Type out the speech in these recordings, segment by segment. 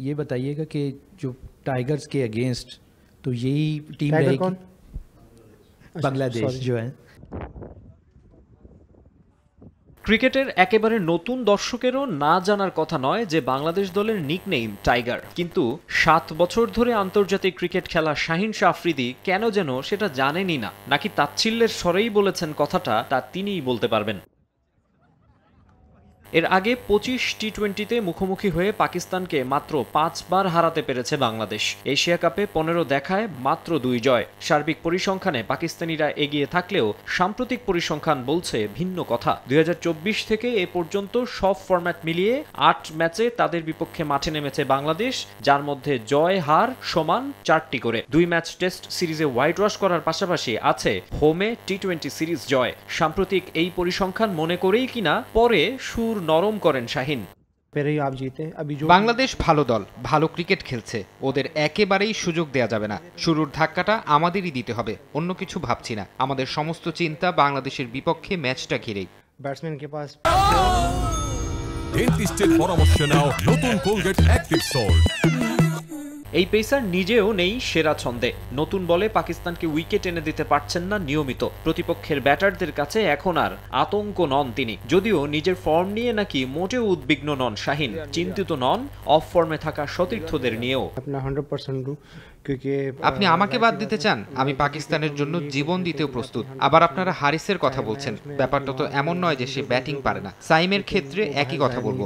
ये बताइएगा कि जो टाइगर्स के अगेंस्ट तो यही टीम टाइगर रहेगी कौन? बांग्लादेश जो है। ক্রিকেটের একেবারে নতুন দর্শকেরও না জানার কথা নয় যে বাংলাদেশ দলের নিকনেম টাইগার, কিন্তু ৭ বছর ধরে আন্তর্জাতিক ক্রিকেট খেলা শাহিন শাহ আফ্রিদি কেন যেন সেটা জানেনই না, নাকি তাচ্ছিল্যের স্বরেই বলেছেন কথাটা তা তিনিই বলতে পারবেন। এর আগে ২৫ টি-20তে মুখোমুখি হয়ে পাকিস্তানকে মাত্র ৫ বার হারাতে পেরেছে বাংলাদেশ। এশিয়া কাপে ১৫ দেখায় মাত্র ২ জয়। সার্বিক পরিসংখ্যানে পাকিস্তানিরা এগিয়ে থাকলেও সাম্প্রতিক পরিসংখ্যান বলছে ভিন্ন কথা। ২০২৪ থেকে এ পর্যন্ত সব ফরম্যাট মিলিয়ে ৮ ম্যাচে তাদের বিপক্ষে মাঠে নেমেছে বাংলাদেশ, যার মধ্যে জয় হার সমান ৪টি করে। ২ ম্যাচ টেস্ট সিরিজে হোয়াইট ওয়াশ করার পাশাপাশি আছে হোমে টি-20 সিরিজ জয়। সাম্প্রতিক এই পরিসংখ্যান মনে করেই কিনা পরে সুর নরম করেন শাহিন। বাংলাদেশ ভালো দল, ভালো ক্রিকেট খেলছে, ওদের একেবারেই সুযোগ দেয়া যাবে না। শুরুর ধাক্কাটা আমাদেরই দিতে হবে, অন্য কিছু ভাবছি না। আমাদের সমস্ত চিন্তা বাংলাদেশের বিপক্ষে ম্যাচটা ঘিরেই। ব্যাটসম্যানকে পাস ডেন্টিস্টের পরামর্শ নাও নতুন কোলগেট অ্যাক্টিভ সল্ট। এই পেসার নিজেও নেই সেরা ছন্দে। নতুন বলে পাকিস্তানকে উইকেট এনে দিতে পারছেন না নিয়মিত। প্রতিপক্ষের ব্যাটারদের কাছে এখন আর আতঙ্ক নন তিনি, যদিও নিজের ফর্ম নিয়ে নাকি মোটেও উদ্বিগ্ন নন শাহিন। চিন্তিত নন অফ ফর্মে থাকা সতীর্থদের নিয়েও। আপনি আমাকে বাদ দিতে চান? আমি পাকিস্তানের জন্য জীবন দিতেও প্রস্তুত। আবার আপনারা হারিসের কথা বলছেন, ব্যাপারটা তো এমন নয় যে সে ব্যাটিং পারে না। সাইমের ক্ষেত্রে একই কথা বলবো।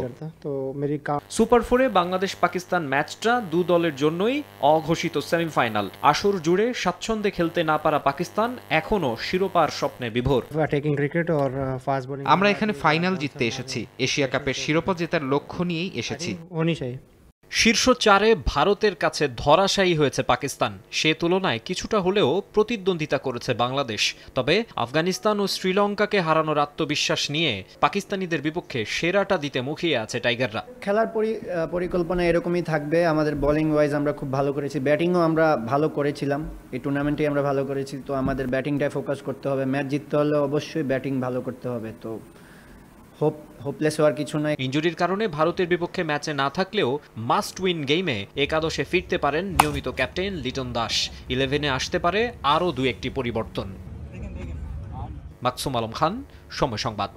সুপার 4-এ বাংলাদেশ পাকিস্তান ম্যাচটা দু দলের জন্যই অঘোষিত সেমিফাইনাল। আসর জুড়ে স্বাচ্ছন্দ্যে খেলতে না পারা পাকিস্তান এখনো শিরোপার স্বপ্নে বিভোর। আমরা এখানে ফাইনাল জিততে এসেছি, এশিয়া কাপের শিরোপা জেতার লক্ষ্য নিয়েই এসেছি। শীর্ষ 4-এ ভারতের কাছে ধরাশায়ী হয়েছে পাকিস্তান। সে তুলনায় কিছুটা হলেও প্রতিদ্বন্দ্বিতা করেছে বাংলাদেশ। তবে আফগানিস্তান ও শ্রীলঙ্কাকে হারানোর আত্মবিশ্বাস নিয়ে পাকিস্তানিদের বিপক্ষে সেরাটা দিতে মুখিয়ে আছে টাইগাররা। খেলার পরিকল্পনা এরকমই থাকবে। আমাদের বোলিং ওয়াইজ আমরা খুব ভালো করেছি, ব্যাটিংও আমরা ভালো করেছিলাম, এই টুর্নামেন্টে আমরা ভালো করেছি। তো আমাদের ব্যাটিংটায় ফোকাস করতে হবে। ম্যাচ জিততে হলে অবশ্যই ব্যাটিং ভালো করতে হবে। তো হোপলেস হওয়ার কিছু নাই। ইনজুরির কারণে ভারতের বিপক্ষে ম্যাচে না থাকলেও মাস্ট উইন গেমে একাদশে ফিরতে পারেন নিয়মিত ক্যাপ্টেন লিটন দাস। 11-এ আসতে পারে আরও 2-1টি পরিবর্তন। মাকসুম আলম খান, সময় সংবাদ।